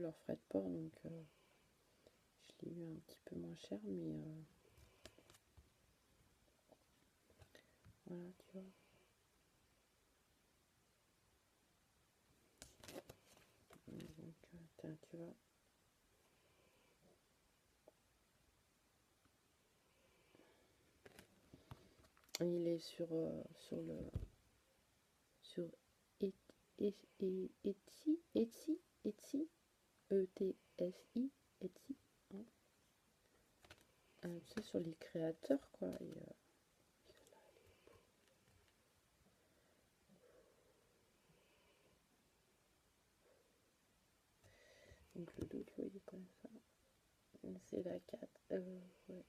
leurs frais de port, donc je l'ai eu un petit peu moins cher, mais voilà, tu vois. Donc, tu vois. Il est sur Etsy, Etsy, E-T-S-I, Etsy, hein. Tu sais, sur les créateurs, quoi. Et, donc le dos, tu vois, il est comme ça. C'est la 4. Ouais.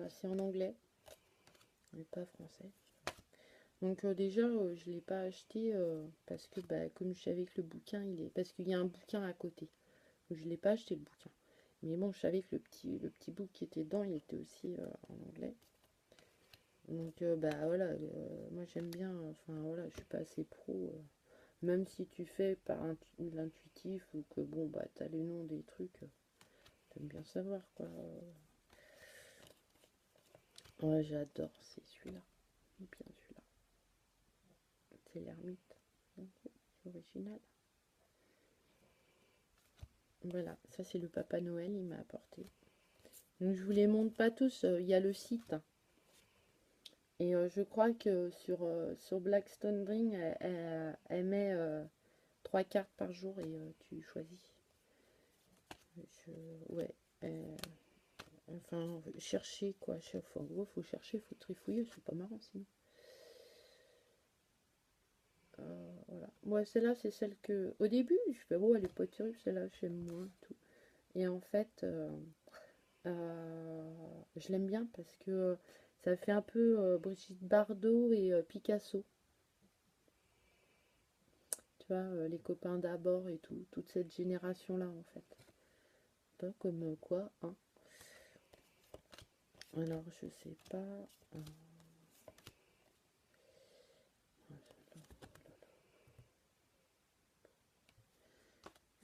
C'est en anglais, mais pas français. Donc déjà, je ne l'ai pas acheté parce que bah, comme je savais que le bouquin, parce qu'il y a un bouquin à côté. Donc je ne l'ai pas acheté le bouquin. Mais bon, je savais que le petit book qui était dedans, il était aussi en anglais. Donc bah voilà, moi j'aime bien, enfin voilà, je suis pas assez pro. Même si tu fais par l'intuitif ou que bon, bah t'as les noms des trucs, t'aimes bien savoir quoi. Ouais, j'adore, c'est celui-là. Bien celui-là. C'est l'ermite. C'est original. Voilà, ça c'est le Papa Noël, il m'a apporté. Donc je vous les montre pas tous, il y a le site. Et je crois que sur Blackstone Ring, elle met 3 cartes par jour et tu choisis. Ouais. Enfin, chercher quoi. En gros, faut chercher, faut trifouiller, c'est pas marrant sinon. Voilà. Moi, celle-là, c'est celle que. Au début, je fais, oh, elle est pas terrible, celle-là, j'aime moins. Tout. Et en fait, je l'aime bien parce que ça fait un peu Brigitte Bardot et Picasso. Tu vois, les copains d'abord et tout, toute cette génération-là, en fait. Pas comme quoi, hein. Alors, je sais pas.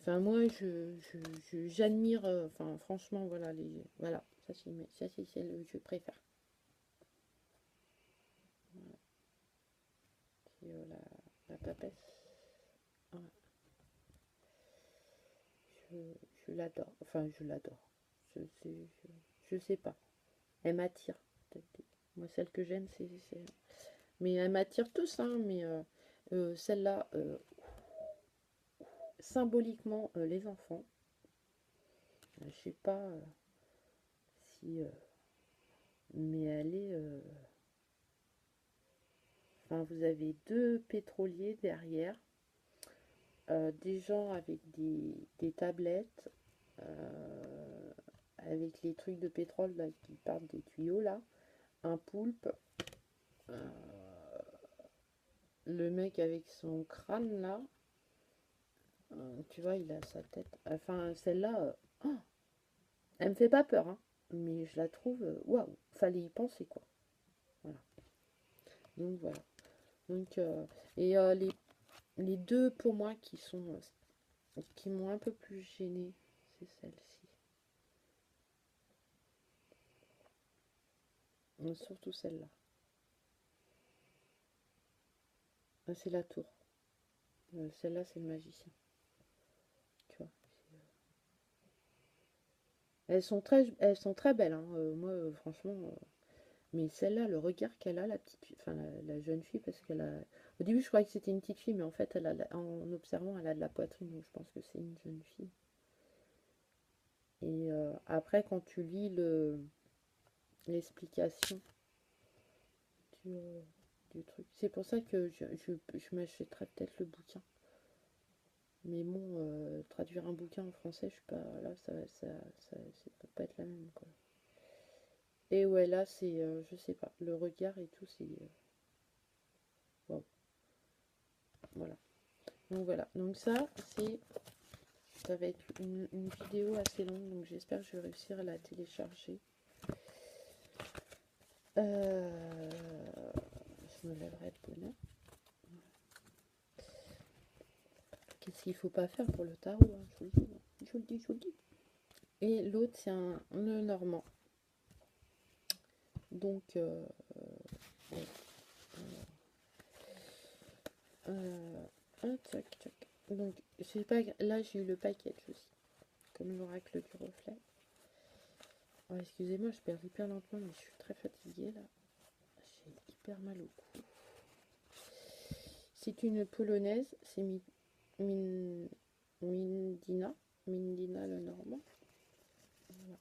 Enfin, moi, j'admire. Enfin, franchement, voilà, voilà, ça c'est celle que je préfère. Voilà, c'est la papesse. Ouais, je, je l'adore. Enfin, je l'adore. Je sais, je sais pas. Elle m'attire. Peut-être. Moi, celle que j'aime, mais elle m'attire tous, hein. Mais celle-là, symboliquement, les enfants. Je sais pas si. Mais elle est. Enfin, vous avez deux pétroliers derrière, des gens avec des tablettes, avec les trucs de pétrole là, qui partent des tuyaux là, un poulpe, euh, le mec avec son crâne là, tu vois, il a sa tête. Enfin, celle-là, oh, elle me fait pas peur, hein, mais je la trouve, waouh, fallait y penser quoi. Voilà. Donc voilà. Donc, et les deux pour moi qui m'ont un peu plus gênée, c'est celle-ci. Surtout celle-là. C'est la tour. Celle-là, c'est le magicien. Tu vois. Elles sont très belles. Hein. Moi, franchement. Mais celle-là, le regard qu'elle a, la petite fille, enfin la jeune fille, parce qu'elle a. Au début, je croyais que c'était une petite fille, mais en fait, en observant, elle a de la poitrine, donc je pense que c'est une jeune fille. Et après, quand tu lis l'explication du, du truc, c'est pour ça que je m'achèterais peut-être le bouquin. Mais bon, traduire un bouquin en français, je suis pas. Là, ça peut pas être la même, quoi. Et ouais, là, c'est. Je sais pas. Le regard et tout, c'est. Wow. Voilà. Donc voilà. Donc ça va être une vidéo assez longue. Donc j'espère que je vais réussir à la télécharger. Je me lèverai de bonheur. Qu'est-ce qu'il faut pas faire pour le tarot, hein, je vous le dis, hein. Je vous le dis, je vous le dis. Et l'autre, c'est un nœud normand. Donc, tac, tac. Donc, c'est pas, là, j'ai eu le package aussi, comme l'oracle du reflet. Oh, excusez-moi, je perds hyper lentement, mais je suis très fatiguée là. J'ai hyper mal au cou. C'est une polonaise, c'est Mindina, Mindina le Normand. Voilà.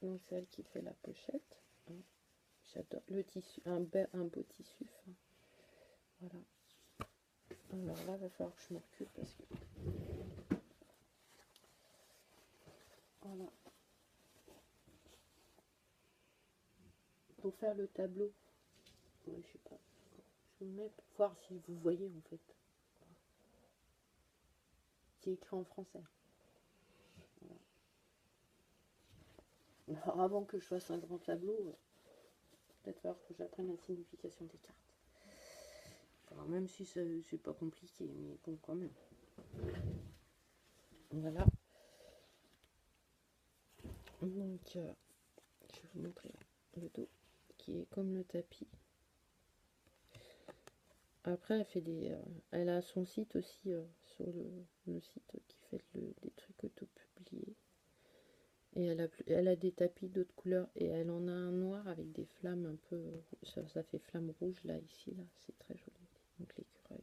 Donc c'est elle qui fait la pochette. Hein. J'adore le tissu, un beau tissu. Hein. Voilà. Alors là, il va falloir que je me recule parce que. Voilà. Pour faire le tableau. Ouais, je sais pas. Je me mets pour voir si vous voyez en fait. C'est écrit en français. Voilà. Alors avant que je fasse un grand tableau, peut-être falloir que j'apprenne la signification des cartes. Alors, même si c'est pas compliqué, mais bon quand même. Voilà. Donc je vais vous montrer le dos qui est comme le tapis. Après, elle fait elle a son site aussi sur le site qui fait des trucs auto-publiés. Et elle a des tapis d'autres couleurs. Et elle en a un noir avec des flammes un peu. Ça fait flamme rouge là, ici, là. C'est très joli. Donc l'écureuil.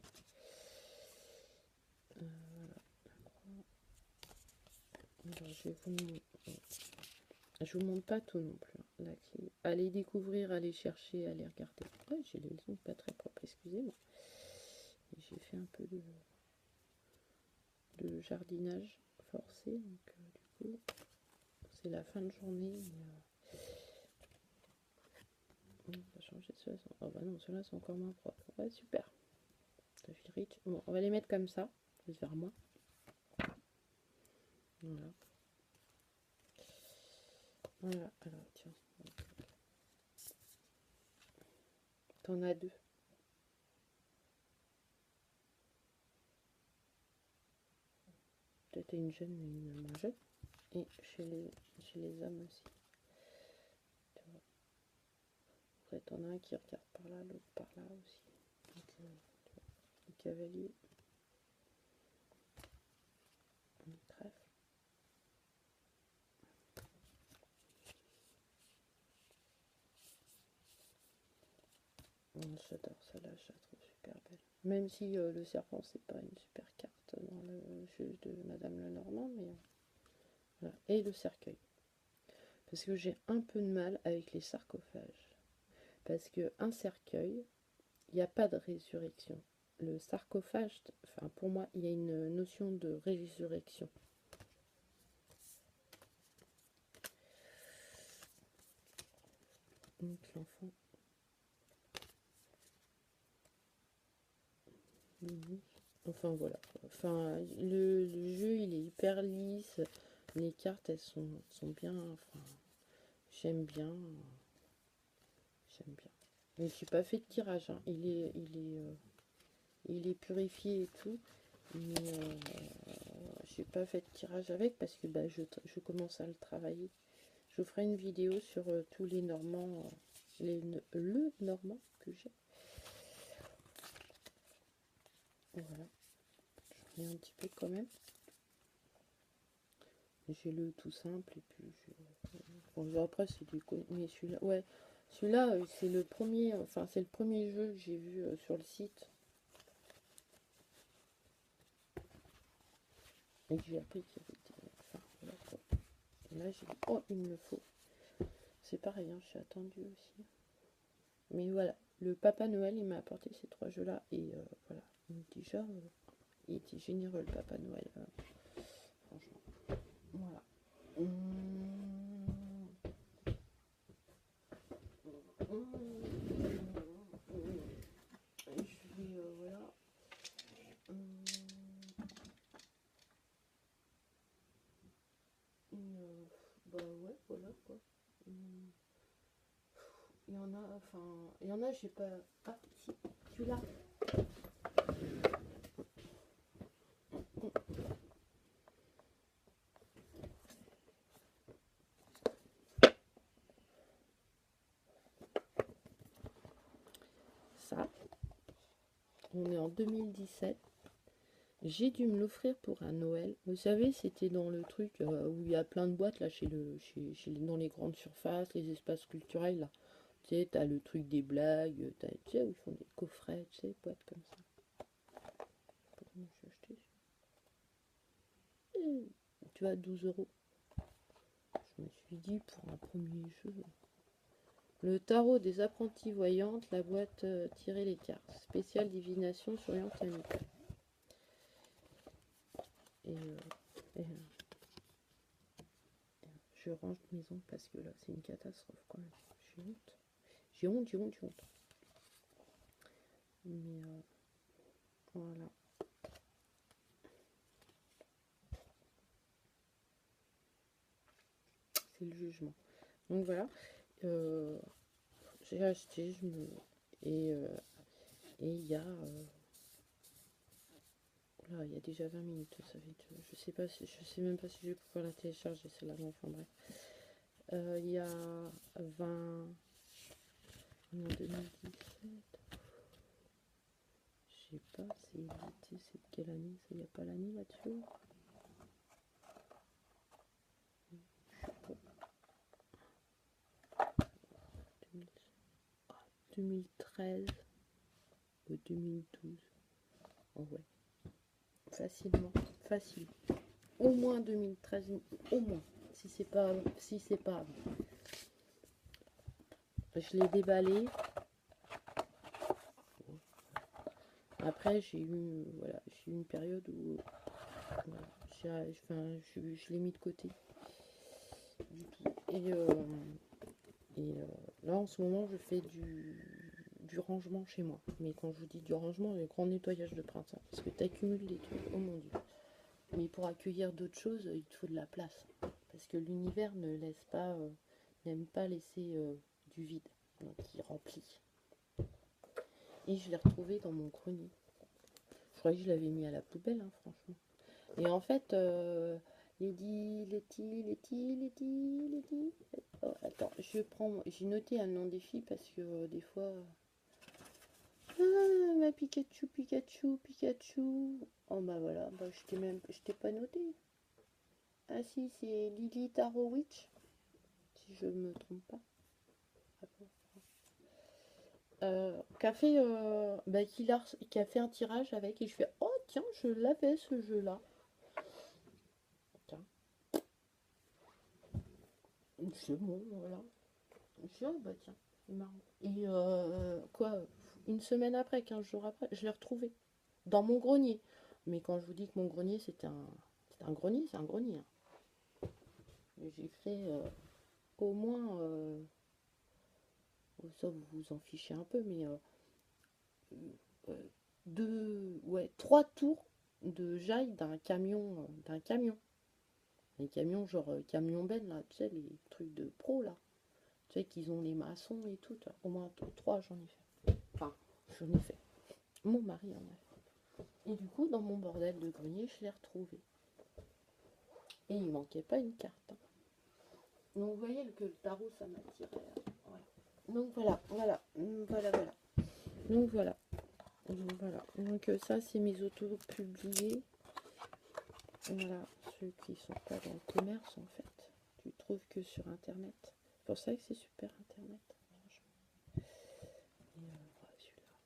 Voilà. Alors, je vous montre pas tout non plus. Hein. Là, allez découvrir, allez chercher, allez regarder. Ouais, j'ai les ongles pas très propres, excusez-moi. J'ai fait un peu de jardinage forcé, donc du coup c'est la fin de journée. On va changer ceux-là. Oh bah non, ceux-là sont encore moins propres. Ouais, super. Ça fait rich. Bon, on va les mettre comme ça, vers moi. Voilà. Voilà, alors tiens. T'en as deux. Peut-être une jeune et une moins jeune. Et chez les hommes aussi. Tu vois. Après, t'en as un qui regarde par là, l'autre par là aussi. Donc, tu vois, le cavalier. Le trèfle. J'adore celle-là, je la trouve super belle. Même si le serpent, c'est pas une super carte dans le jeu de Madame Lenormand, mais voilà. Et le cercueil. Parce que j'ai un peu de mal avec les sarcophages. Parce que un cercueil, il n'y a pas de résurrection. Le sarcophage, enfin pour moi, il y a une notion de résurrection. Donc l'enfant. Enfin voilà. Enfin, le jeu, il est hyper lisse. Les cartes, elles sont bien. Enfin, j'aime bien. J'aime bien. Mais j'ai pas fait de tirage. Hein. Il est purifié et tout. Mais j'ai pas fait de tirage avec parce que bah, je commence à le travailler. Je vous ferai une vidéo sur tous les Normands, le Normand que j'ai. Voilà. J'en ai un petit peu quand même. J'ai le tout simple et puis bon, après c'est du mais celui-là, ouais, celui-là c'est le premier, enfin c'est le premier jeu que j'ai vu sur le site et que j'ai appris qu'il y avait des, enfin voilà quoi. Et là j'ai dit oh il me le faut. C'est pareil, hein, je suis attendue aussi. Mais voilà, le Papa Noël il m'a apporté ces trois jeux-là et voilà, déjà il était généreux le Papa Noël, franchement. Voilà. Je vais voilà. Bah ouais, voilà quoi. Il y en a, enfin, il y en a, j'ai pas. Ah, si, celui-là. ça. On est en 2017. J'ai dû me l'offrir pour un Noël. Vous savez, c'était dans le truc où il y a plein de boîtes là, dans les grandes surfaces, les espaces culturels là. Tu sais, t'as le truc des blagues, tu sais, où ils font des coffrets, tu sais, boîtes comme ça. Comment j'ai acheté ça? Tu vois, 12 euros. Je me suis dit, pour un premier jeu. Le tarot des apprentis voyantes, la boîte tirer les cartes. Spéciale divination sur amicale. Et, je range maison parce que là, c'est une catastrophe quand même. J'ai honte. J'ai honte, j'ai honte, j'ai honte. Mais voilà. C'est le jugement. Donc voilà. J'ai acheté, et il y a là, il y a déjà 20 minutes, ça va être, je sais même pas si je vais pouvoir la télécharger celle-là, mais enfin bref. Il y a 20 en 2017. Je sais pas, c'est édité, c'est de quelle année? Ça, il n'y a pas l'année là-dessus. 2013 ou 2012. Oh ouais. Facilement. Facile. Au moins 2013. Au moins. Si c'est pas avant. Je l'ai déballé. Après, j'ai eu une période où voilà, je l'ai mis de côté. Du tout. Et là, en ce moment, je fais du rangement chez moi. Mais quand je vous dis du rangement, le grand nettoyage de printemps. Parce que tu accumules des trucs, oh mon dieu. Mais pour accueillir d'autres choses, il te faut de la place. Parce que l'univers n'aime pas laisser du vide. Donc il remplit. Et je l'ai retrouvé dans mon grenier. Je croyais que je l'avais mis à la poubelle, hein, franchement. Et en fait, Letty. Oh, attends, j'ai noté un nom des filles parce que des fois. Ah, ma Pikachu. Oh bah voilà, bah, je t'ai pas noté. Ah si, c'est Lily Tarot Witch, si je me trompe pas. Qui a fait un tirage avec et je fais oh tiens, je l'avais ce jeu là. Tiens. C'est bon, voilà. Je dis oh bah tiens, c'est marrant. Et une semaine après, 15 jours après, je l'ai retrouvé dans mon grenier. Mais quand je vous dis que mon grenier c'est un grenier, c'est un grenier. Hein. J'ai fait au moins ça vous vous en fichez un peu, mais 3 tours de jaille d'un camion, Les camions genre camion ben là, tu sais, les trucs de pro là. Tu sais qu'ils ont les maçons et tout. Au moins 3 j'en ai fait. Enfin, j'en ai fait. Mon mari en a fait. Et du coup, dans mon bordel de grenier, je l'ai retrouvé. Et il manquait pas une carte. Hein. Donc vous voyez que le tarot ça m'attirait. Ouais. Donc voilà. Donc voilà. Donc ça c'est mes autos publiés. Voilà, ceux qui sont pas dans le commerce en fait. Tu trouves que sur internet. C'est pour ça que c'est super internet, franchement. Et voilà, celui-là.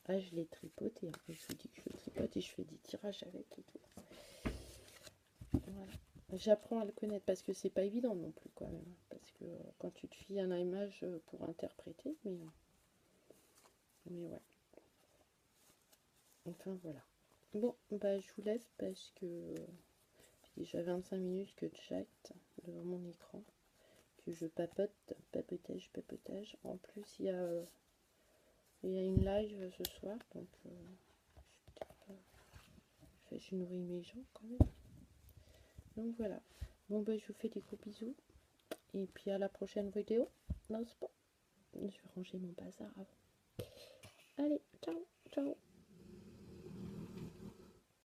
Ah, je l'ai tripoté. Hein. Je vous dis que je le tripote et je fais des tirages avec et tout. Voilà. J'apprends à le connaître parce que c'est pas évident non plus quand même. Parce que quand tu te fies à une image pour interpréter, mais ouais. Enfin voilà. Bon, bah je vous laisse parce que j'ai déjà 25 minutes que je chatte devant mon écran, que je papotage. En plus, il y a une live ce soir, donc je nourris mes gens quand même. Donc voilà. Bon, bah je vous fais des gros bisous. Et puis à la prochaine vidéo. Non, c'est pas. Je vais ranger mon bazar avant. Allez.